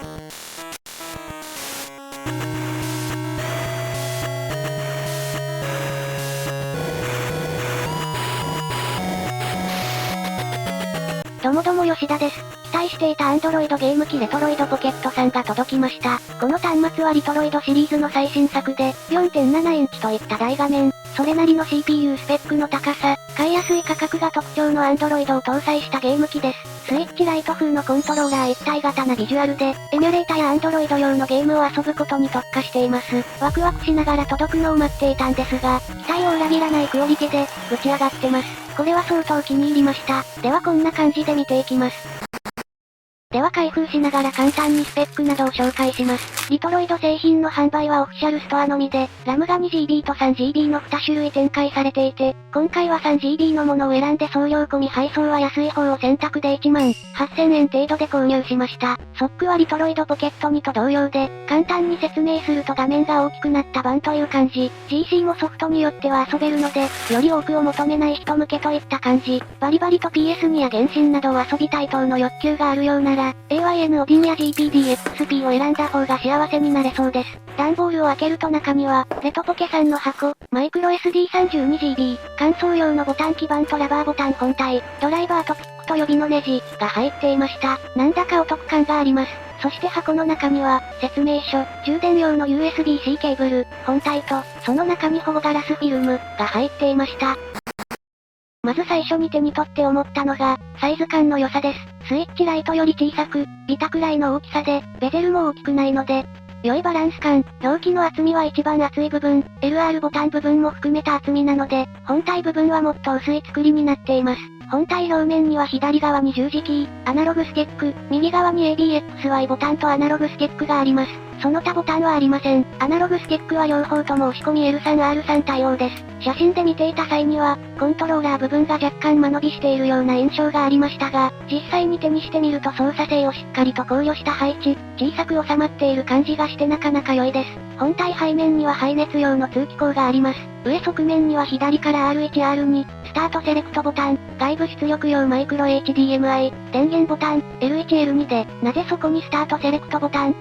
どうも吉田です。期待していた Android ゲーム機レトロイドポケット3が届きました。この端末はリトロイドシリーズの最新作で、4.7 インチといった大画面、それなりの CPU スペックの高さ、買いやすい価格が特徴の Android を搭載したゲーム機です。スイッチライト風のコントローラー一体型なビジュアルで、エミュレータや Android 用のゲームを遊ぶことに特化しています。ワクワクしながら届くのを待っていたんですが、期待を裏切らないクオリティで、ぶち上がってます。これは相当気に入りました。ではこんな感じで見ていきます。では開封しながら簡単にスペックなどを紹介します。リトロイド製品の販売はオフィシャルストアのみで、RAM が 2GB と 3GB の2種類展開されていて、今回は 3GB のものを選んで送料込み配送は安い方を選択で18,000円程度で購入しました。ソックはリトロイドポケット2と同様で、簡単に説明すると画面が大きくなった版という感じ。GC もソフトによっては遊べるので、より多くを求めない人向けといった感じ。バリバリと PS2 や原神などを遊びたい等の欲求があるようなら、AYN オディンや GPD-XP を選んだ方が幸せになれそうです。段ボールを開けると中には、レトポケさんの箱、マイクロ SD32GB、乾燥用のボタン基板とラバーボタン本体、ドライバーとピックと予備のネジが入っていました。なんだかお得感があります。そして箱の中には、説明書、充電用の USB-C ケーブル、本体と、その中に保護ガラスフィルムが入っていました。まず最初に手に取って思ったのが、サイズ感の良さです。スイッチライトより小さく、ビタくらいの大きさで、ベゼルも大きくないので、良いバランス感。容器の厚みは一番厚い部分、LR ボタン部分も含めた厚みなので、本体部分はもっと薄い作りになっています。本体表面には左側に十字キー、アナログスティック、右側に ABXY ボタンとアナログスティックがあります。その他ボタンはありません。アナログスティックは両方とも押し込み L3R3 対応です。写真で見ていた際には、コントローラー部分が若干間延びしているような印象がありましたが、実際に手にしてみると操作性をしっかりと考慮した配置、小さく収まっている感じがしてなかなか良いです。本体背面には排熱用の通気口があります。上側面には左から R1、R2、スタートセレクトボタン、外部出力用マイクロ HDMI、電源ボタン、L1、L2 で、なぜそこにスタートセレクトボタン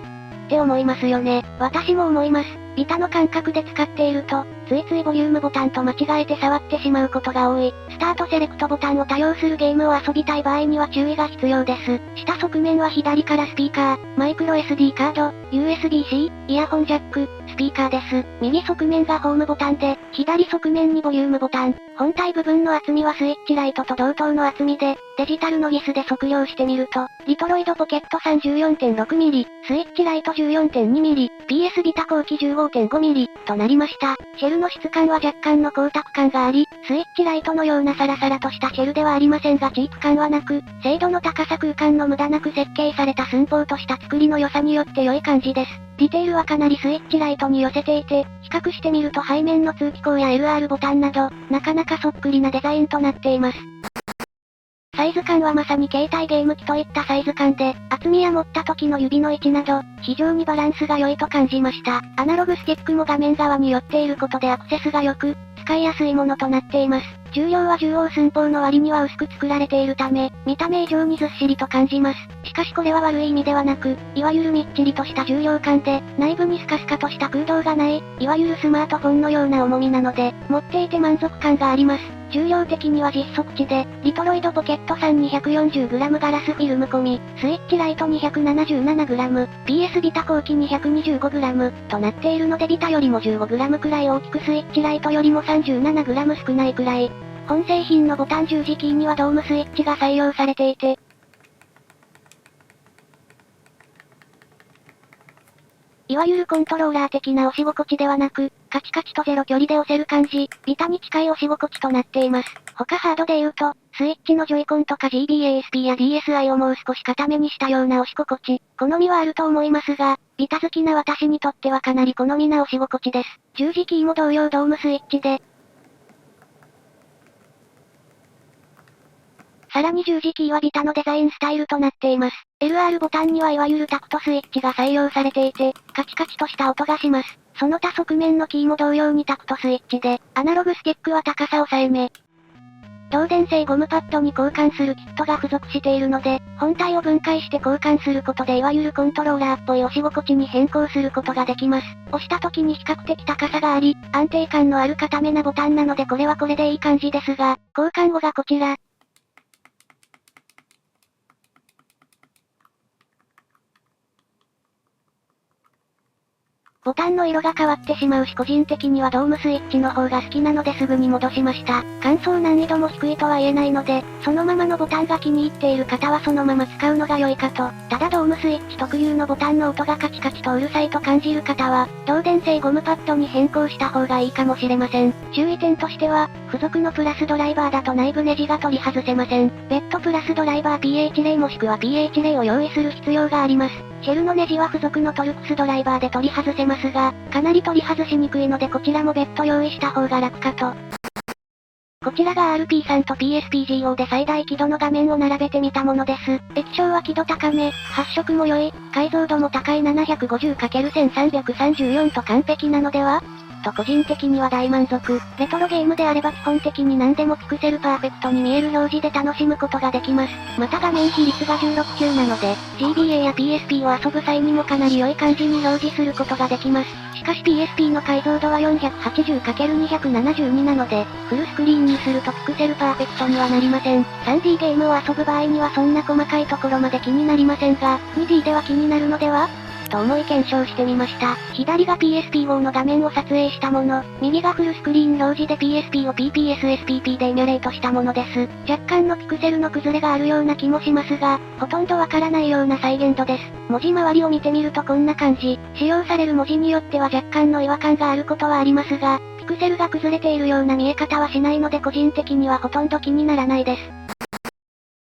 って思いますよね。私も思います。ビタの感覚で使っていると、ついついボリュームボタンと間違えて触ってしまうことが多い。スタートセレクトボタンを多用するゲームを遊びたい場合には注意が必要です。下側面は左からスピーカー、マイクロ SD カード、USB-C、イヤホンジャック、スピーカーです。右側面がホームボタンで、左側面にボリュームボタン。本体部分の厚みはスイッチライトと同等の厚みで、デジタルのギスで測量してみると、リトロイドポケット 34.6mm、スイッチライト 14.2mm、PS ビタ後期 15.5mm となりました。シェルの質感は若干の光沢感があり、スイッチライトのようなサラサラとしたシェルではありませんがチープ感はなく、精度の高さ空間の無駄なく設計された寸法とした作りの良さによって良い感じです。ディテールはかなりスイッチライトに寄せていて、比較してみると背面の通気口や LR ボタンなど、なかなかそっくりなデザインとなっています。サイズ感はまさに携帯ゲーム機といったサイズ感で、厚みや持った時の指の位置など、非常にバランスが良いと感じました。アナログスティックも画面側に寄っていることでアクセスが良く、使いやすいものとなっています。重量は重央寸法の割には薄く作られているため、見た目以上にずっしりと感じます。しかしこれは悪い意味ではなく、いわゆるみっちりとした重量感で、内部にスカスカとした空洞がない、いわゆるスマートフォンのような重みなので、持っていて満足感があります。重量的には実測値で、リトロイドポケット 3240g ガラスフィルム込み、スイッチライト 277g、PS ビタ後期 225g となっているのでビタよりも 15g くらい大きくスイッチライトよりも 37g 少ないくらい。本製品のボタン十字キーにはドームスイッチが採用されていて、いわゆるコントローラー的な押し心地ではなく、カチカチとゼロ距離で押せる感じ、ビタに近い押し心地となっています。他ハードで言うと、スイッチのジョイコンとか GBASP や DSi をもう少し固めにしたような押し心地、好みはあると思いますが、ビタ好きな私にとってはかなり好みな押し心地です。十字キーも同様ドームスイッチで、さらに十字キーはビタのデザインスタイルとなっています。LR ボタンにはいわゆるタクトスイッチが採用されていて、カチカチとした音がします。その他側面のキーも同様にタクトスイッチで、アナログスティックは高さ抑えめ。導電性ゴムパッドに交換するキットが付属しているので、本体を分解して交換することでいわゆるコントローラーっぽい押し心地に変更することができます。押した時に比較的高さがあり、安定感のある固めなボタンなのでこれはこれでいい感じですが、交換後がこちら。ボタンの色が変わってしまうし個人的にはドームスイッチの方が好きなのですぐに戻しました。乾燥難易度も低いとは言えないので、そのままのボタンが気に入っている方はそのまま使うのが良いかと。ただドームスイッチ特有のボタンの音がカチカチとうるさいと感じる方は、導電性ゴムパッドに変更した方がいいかもしれません。注意点としては、付属のプラスドライバーだと内部ネジが取り外せません。別途プラスドライバー PH0 もしくは PH0 を用意する必要があります。シェルのネジは付属のトルクスドライバーで取り外せますが、かなり取り外しにくいのでこちらも別途用意した方が楽かと。こちらが RP3 と PSPGO で最大輝度の画面を並べてみたものです。液晶は輝度高め、発色も良い、解像度も高い 750×1334 と完璧なのではと個人的には大満足。レトロゲームであれば基本的に何でもピクセルパーフェクトに見える表示で楽しむことができます。また画面比率が16中なので、GBA や PSP を遊ぶ際にもかなり良い感じに表示することができます。しかし PSP の解像度は 480×272 なので、フルスクリーンにするとピクセルパーフェクトにはなりません。3D ゲームを遊ぶ場合にはそんな細かいところまで気になりませんが、2D では気になるのではと思い検証してみました。左が PSP-GO の画面を撮影したもの、右がフルスクリーン表示で PSP を PPSSPP でエミュレートしたものです。若干のピクセルの崩れがあるような気もしますが、ほとんどわからないような再現度です。文字周りを見てみるとこんな感じ。使用される文字によっては若干の違和感があることはありますが、ピクセルが崩れているような見え方はしないので個人的にはほとんど気にならないです。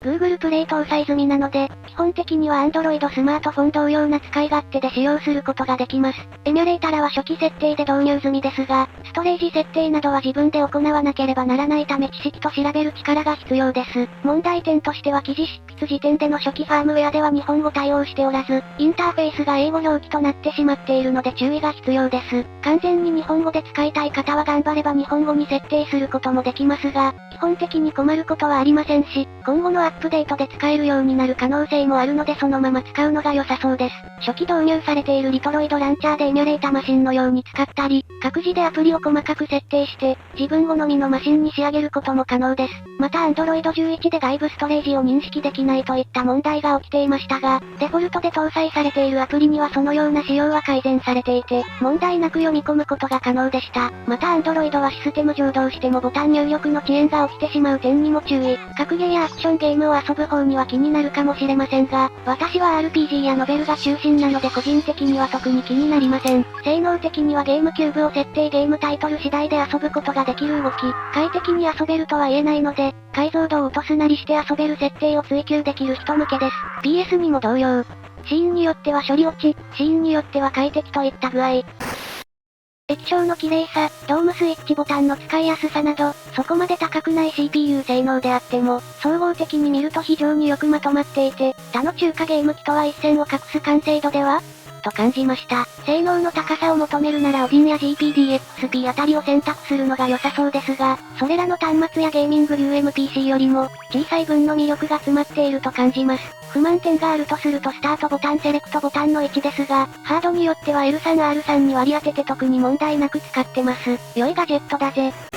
Google プレイ搭載済みなので、基本的には Android スマートフォン同様な使い勝手で使用することができます。エミュレータらは初期設定で導入済みですが、ストレージ設定などは自分で行わなければならないため知識と調べる力が必要です。問題点としては記事執筆時点での初期ファームウェアでは日本語対応しておらず、インターフェースが英語表記となってしまっているので注意が必要です。完全に日本語で使いたい方は頑張れば日本語に設定することもできますが、基本的に困ることはありませんし、今後のアップデートで使えるようになる可能性もあるのでそのまま使うのが良さそうです。初期導入されているリトロイドランチャーでエミュレータマシンのように使ったり、各自でアプリを細かく設定して、自分好みのマシンに仕上げることも可能です。また Android 11で外部ストレージを認識できないといった問題が起きていましたが、デフォルトで搭載されているアプリにはそのような仕様は改善されていて、問題なく読み込むことが可能でした。また Android はシステム上どうしてもボタン入力の遅延が起きてしまう点にも注意。格ゲーやアクションゲームを遊ぶ方には気になるかもしれませんが、私は RPG やノベルが中心なので個人的には特に気になりません。性能的にはゲームキューブを設定ゲームタイトル次第で遊ぶことができる動き、快適に遊べるとは言えないので、解像度を落とすなりして遊べる設定を追求できる人向けです。PS にも同様。シーンによっては処理落ち、シーンによっては快適といった具合。液晶の綺麗さ、ドームスイッチボタンの使いやすさなど、そこまで高くない CPU 性能であっても、総合的に見ると非常によくまとまっていて、他の中華ゲーム機とは一線を画す完成度ではと感じました。性能の高さを求めるなら ODIN や GPD-XP あたりを選択するのが良さそうですが、それらの端末やゲーミング UMPC よりも、小さい分の魅力が詰まっていると感じます。不満点があるとするとスタートボタンセレクトボタンの位置ですが、ハードによっては L3R3 に割り当てて特に問題なく使ってます。良いガジェットだぜ。